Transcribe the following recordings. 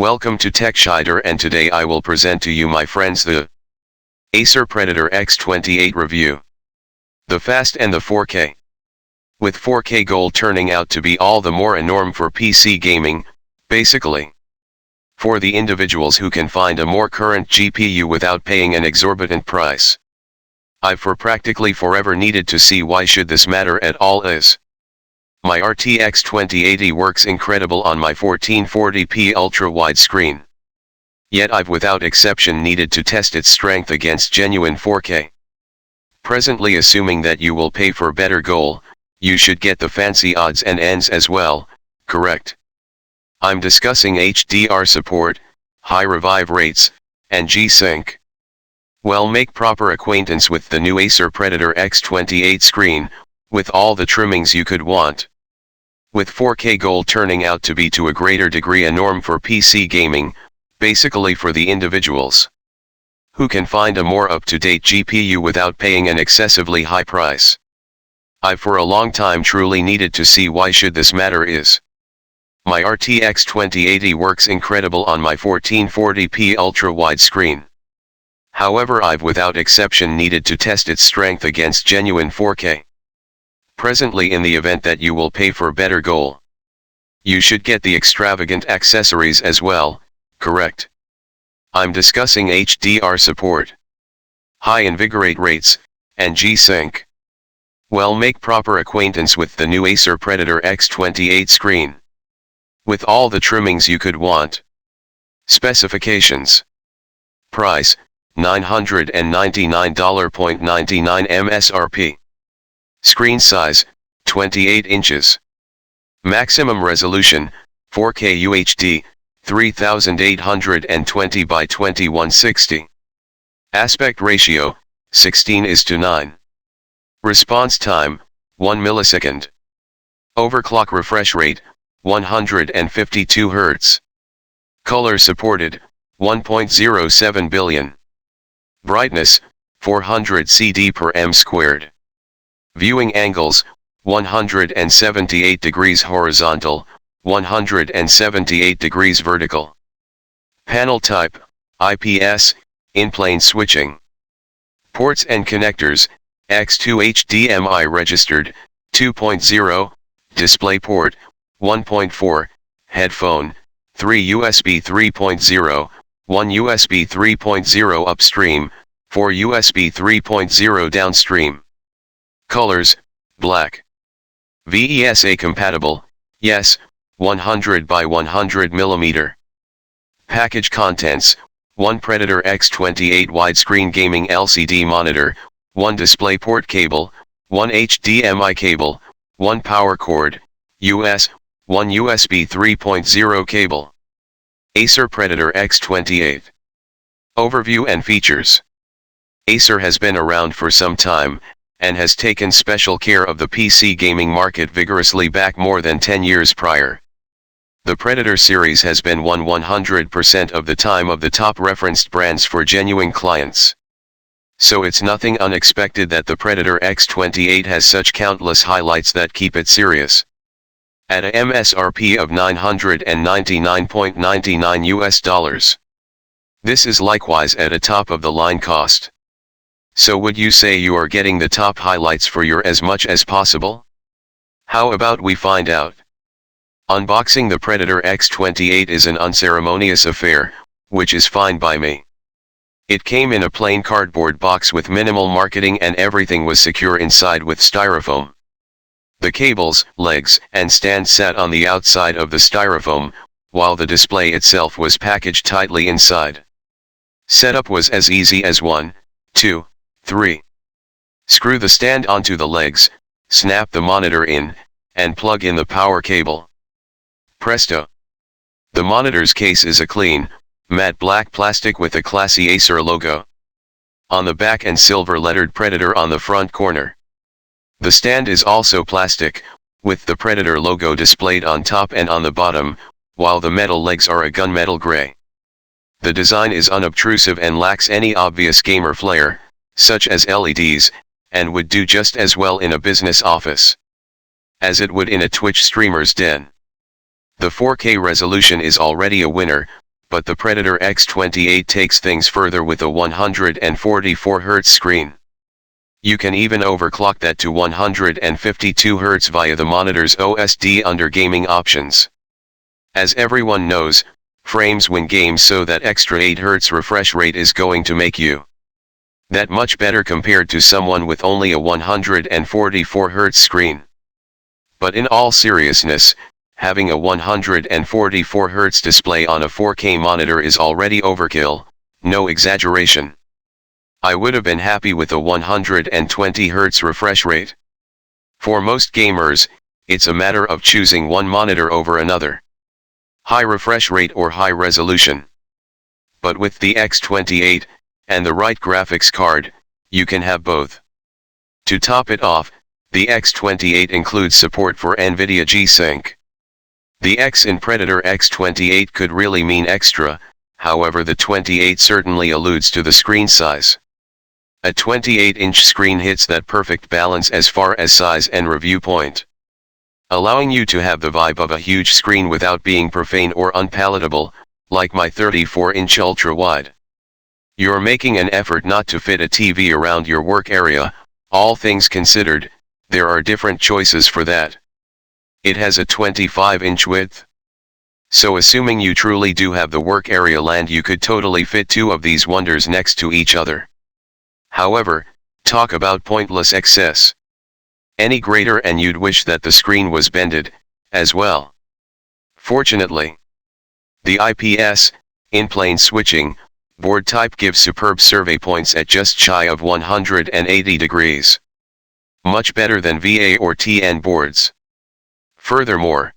Welcome to TechShider, and today I will present to you, my friends, the Acer Predator X28 review. The fast and the 4K. With 4K Gold turning out to be all the more a norm for PC gaming, basically. For the individuals who can find a more current GPU without paying an exorbitant price. I've for practically forever needed to see why should this matter at all is. My RTX 2080 works incredible on my 1440p ultra-wide screen. Yet I've without exception needed to test its strength against genuine 4K. Presently, assuming that you will pay for better goal, you should get the fancy odds and ends as well, correct? I'm discussing HDR support, high revive rates, and G-Sync. Well, make proper acquaintance with the new Acer Predator X28 screen, with all the trimmings you could want. With 4K Gold turning out to be to a greater degree a norm for PC gaming, basically for the individuals who can find a more up-to-date GPU without paying an excessively high price. I've for a long time truly needed to see why should this matter is. My RTX 2080 works incredible on my 1440p ultra-wide screen. However, I've without exception needed to test its strength against genuine 4K. Presently, in the event that you will pay for better goal, you should get the extravagant accessories as well, correct? I'm discussing HDR support, high invigorate rates, and G-Sync. Well, make proper acquaintance with the new Acer Predator X28 screen. With all the trimmings you could want. Specifications. Price, $999.99 MSRP. Screen size, 28 inches. Maximum resolution, 4K UHD, 3820 by 2160. Aspect ratio, 16:9. Response time, 1 millisecond. Overclock refresh rate, 152 Hz. Color supported, 1.07 billion. Brightness, 400 CD per m squared. Viewing angles, 178 degrees horizontal, 178 degrees vertical. Panel type, IPS, in-plane switching. Ports and connectors, X28 Hdmi registered, 2.0, DisplayPort, 1.4, Headphone, 3 USB 3.0, 1 USB 3.0 Upstream, 4 USB 3.0 Downstream. Colors, black. VESA Compatible, yes, 100 by 100 mm. Package contents, 1 Predator X28 widescreen gaming LCD monitor, 1 DisplayPort cable, 1 HDMI cable, 1 power cord, US, 1 USB 3.0 cable. Acer Predator X28. Overview and features. Acer has been around for some time, and has taken special care of the PC gaming market vigorously back more than 10 years prior. The Predator series has been won 100% of the time of the top referenced brands for genuine clients. So it's nothing unexpected that the Predator X28 has such countless highlights that keep it serious. At a MSRP of $999.99 US. This is likewise at a top-of-the-line cost. So would you say you are getting the top highlights for your as much as possible? How about we find out? Unboxing the Predator X28 is an unceremonious affair, which is fine by me. It came in a plain cardboard box with minimal marketing, and everything was secure inside with styrofoam. The cables, legs, and stand sat on the outside of the styrofoam, while the display itself was packaged tightly inside. Setup was as easy as 1, 2, 3. Screw the stand onto the legs, snap the monitor in, and plug in the power cable. Presto! The monitor's case is a clean, matte black plastic with a classy Acer logo on the back and silver-lettered Predator on the front corner. The stand is also plastic, with the Predator logo displayed on top and on the bottom, while the metal legs are a gunmetal gray. The design is unobtrusive and lacks any obvious gamer flair, such as LEDs, and would do just as well in a business office as it would in a Twitch streamer's den. The 4K resolution is already a winner, but the Predator X28 takes things further with a 144Hz screen. You can even overclock that to 152Hz via the monitor's OSD under gaming options. As everyone knows, frames win games, so that extra 8Hz refresh rate is going to make you that much better compared to someone with only a 144Hz screen. But in all seriousness, having a 144Hz display on a 4K monitor is already overkill, no exaggeration. I would have been happy with a 120Hz refresh rate. For most gamers, it's a matter of choosing one monitor over another. High refresh rate or high resolution. But with the X28, and the right graphics card, you can have both. To top it off, the X28 includes support for NVIDIA G-Sync. The X in Predator X28 could really mean extra, however the 28 certainly alludes to the screen size. A 28-inch screen hits that perfect balance as far as size and review point, allowing you to have the vibe of a huge screen without being profane or unpalatable, like my 34-inch ultra-wide. You're making an effort not to fit a TV around your work area. All things considered, there are different choices for that. It has a 25-inch width. So assuming you truly do have the work area land, you could totally fit two of these wonders next to each other. However, talk about pointless excess. Any greater and you'd wish that the screen was bended, as well. Fortunately, the IPS, in-plane switching, board type gives superb survey points at just shy of 180 degrees. Much better than VA or TN boards. Furthermore,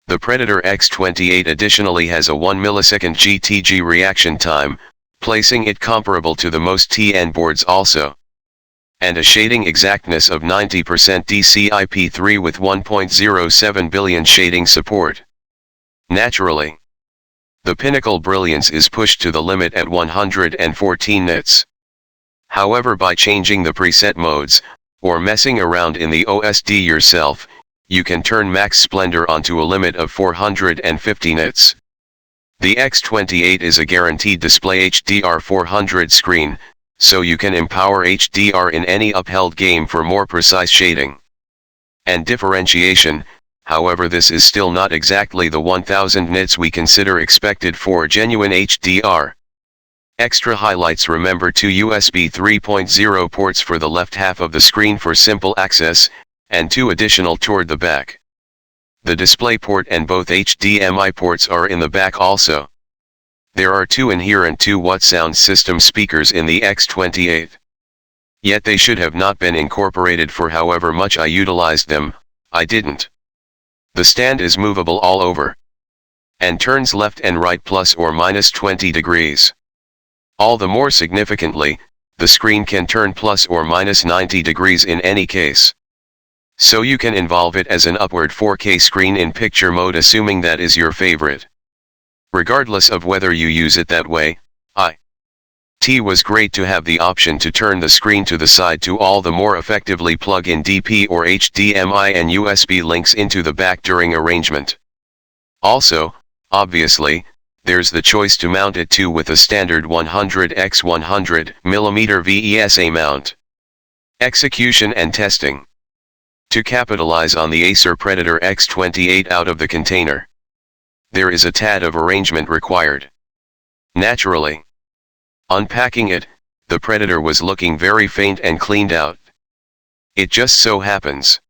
the Predator X28 additionally has a 1 millisecond GTG reaction time, placing it comparable to the most TN boards also. And a shading exactness of 90% DCI-P3 with 1.07 billion shading support. Naturally, the pinnacle brilliance is pushed to the limit at 114 nits. However, by changing the preset modes, or messing around in the OSD yourself, you can turn max splendor onto a limit of 450 nits. The X28 is a guaranteed display HDR 400 screen, so you can empower HDR in any upheld game for more precise shading and differentiation. However, this is still not exactly the 1000 nits we consider expected for genuine HDR. Extra highlights: remember 2 USB 3.0 ports for the left half of the screen for simple access, and 2 additional toward the back. The DisplayPort and both HDMI ports are in the back also. There are 2 inherent 2-watt sound system speakers in the X28. Yet they should have not been incorporated, for however much I utilized them, I didn't. The stand is movable all over, and turns left and right plus or minus 20 degrees. All the more significantly, the screen can turn plus or minus 90 degrees in any case. So you can involve it as an upward 4K screen in picture mode, assuming that is your favorite. Regardless of whether you use it that way, it was great to have the option to turn the screen to the side to all the more effectively plug in DP or HDMI and USB links into the back during arrangement. Also, obviously, there's the choice to mount it to with a standard 100x100mm VESA mount. Execution and testing. To capitalize on the Acer Predator X28 out of the container, there is a tad of arrangement required. Naturally, unpacking it, the Predator was looking very faint and cleaned out. It just so happens.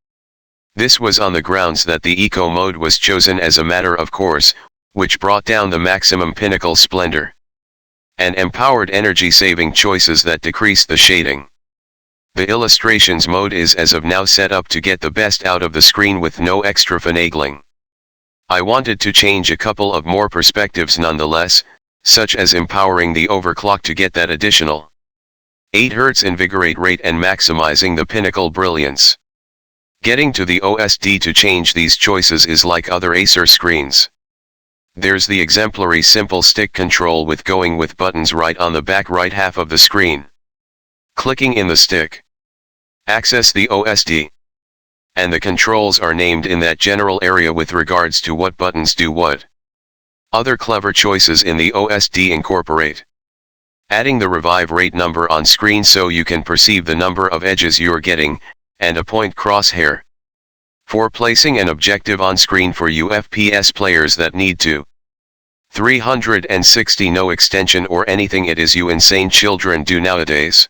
This was on the grounds that the Eco mode was chosen as a matter of course, which brought down the maximum pinnacle splendor, and empowered energy-saving choices that decreased the shading. The Illustrations mode is as of now set up to get the best out of the screen with no extra finagling. I wanted to change a couple of more perspectives nonetheless, such as empowering the overclock to get that additional 8 Hz invigorate rate and maximizing the pinnacle brilliance. Getting to the OSD to change these choices is like other Acer screens. There's the exemplary simple stick control with going with buttons right on the back right half of the screen. Clicking in the stick, access the OSD, and the controls are named in that general area with regards to what buttons do what. Other clever choices in the OSD incorporate adding the revive rate number on screen so you can perceive the number of edges you're getting, and a point crosshair for placing an objective on screen for you FPS players that need to. 360 no extension or anything it is you insane children do nowadays.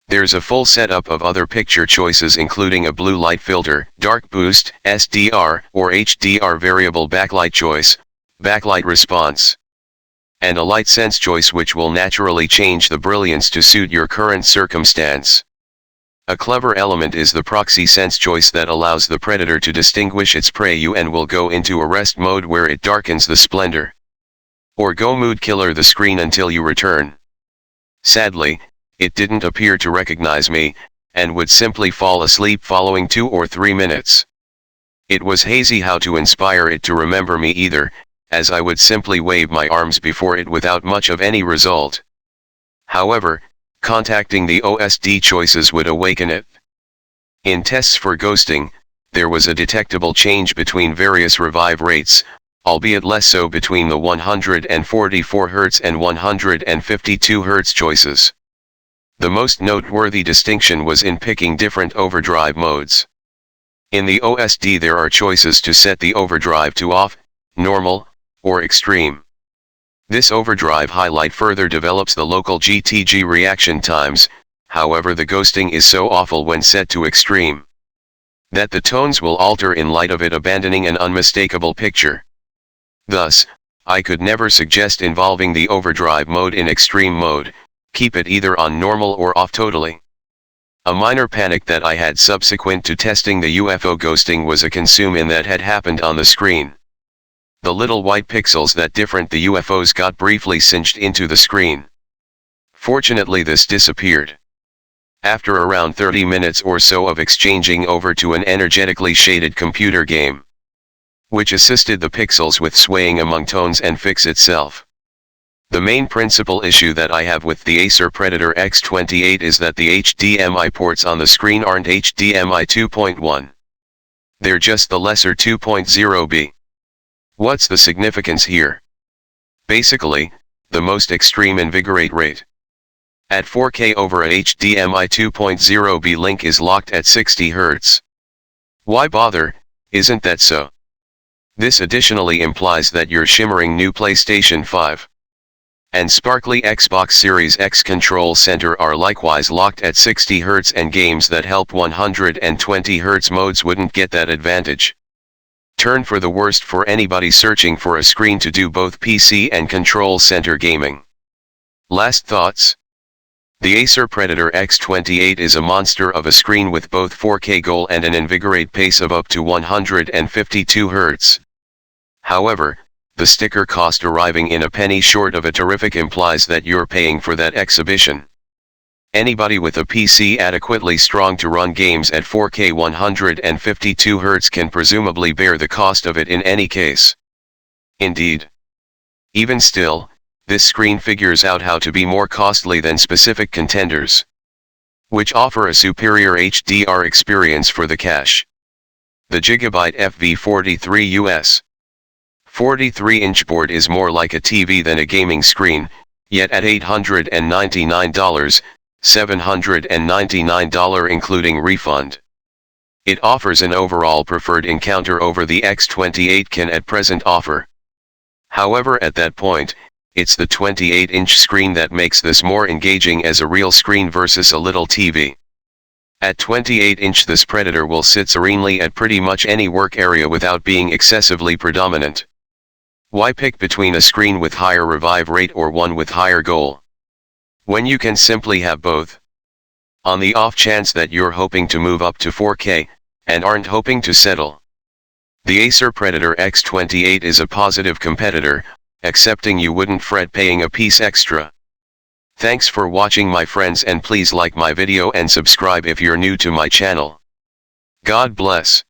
There's a full setup of other picture choices including a blue light filter, dark boost, SDR, or HDR variable backlight choice, backlight response, and a light sense choice which will naturally change the brilliance to suit your current circumstance. A clever element is the proxy sense choice that allows the predator to distinguish its prey and will go into arrest mode where it darkens the splendor, or go mood killer the screen until you return. Sadly, it didn't appear to recognize me, and would simply fall asleep following 2 or 3 minutes. It was hazy how to inspire it to remember me either, as I would simply wave my arms before it without much of any result. However, contacting the OSD choices would awaken it. In tests for ghosting, there was a detectable change between various revive rates, albeit less so between the 144 Hz and 152 Hz choices. The most noteworthy distinction was in picking different overdrive modes. In the OSD there are choices to set the overdrive to off, normal, or extreme. This overdrive highlight further develops the local GTG reaction times, however the ghosting is so awful when set to extreme that the tones will alter in light of it abandoning an unmistakable picture. Thus, I could never suggest involving the overdrive mode in extreme mode, keep it either on normal or off totally. A minor panic that I had subsequent to testing the UFO ghosting was a consume in that had happened on the screen. The little white pixels that different the UFOs got briefly singed into the screen. Fortunately this disappeared after around 30 minutes or so of exchanging over to an energetically shaded computer game, which assisted the pixels with swaying among tones and fix itself. The main principal issue that I have with the Acer Predator X28 is that the HDMI ports on the screen aren't HDMI 2.1. They're just the lesser 2.0B. What's the significance here? Basically, the most extreme invigorate rate at 4K over a HDMI 2.0B link is locked at 60 Hz. Why bother, isn't that so? This additionally implies that your shimmering new PlayStation 5 and sparkly Xbox Series X control center are likewise locked at 60 Hz and games that help 120 Hz modes wouldn't get that advantage. Turn for the worst for anybody searching for a screen to do both PC and control center gaming. Last thoughts? The Acer Predator X28 is a monster of a screen with both 4K goal and an invigorate pace of up to 152 Hz. However, the sticker cost arriving in a penny short of a terrific implies that you're paying for that exhibition. Anybody with a PC adequately strong to run games at 4K 152 Hz can presumably bear the cost of it in any case. Indeed. Even still, this screen figures out how to be more costly than specific contenders, which offer a superior HDR experience for the cash. The Gigabyte FV43 US 43-inch board is more like a TV than a gaming screen, yet at $899, $799 including refund. It offers an overall preferred encounter over the X28 can at present offer. However, at that point, it's the 28-inch screen that makes this more engaging as a real screen versus a little TV. At 28-inch this Predator will sit serenely at pretty much any work area without being excessively predominant. Why pick between a screen with higher revive rate or one with higher goal, when you can simply have both? On the off chance that you're hoping to move up to 4K, and aren't hoping to settle, the Acer Predator X28 is a positive competitor, excepting you wouldn't fret paying a piece extra. Thanks for watching my friends, and please like my video and subscribe if you're new to my channel. God bless.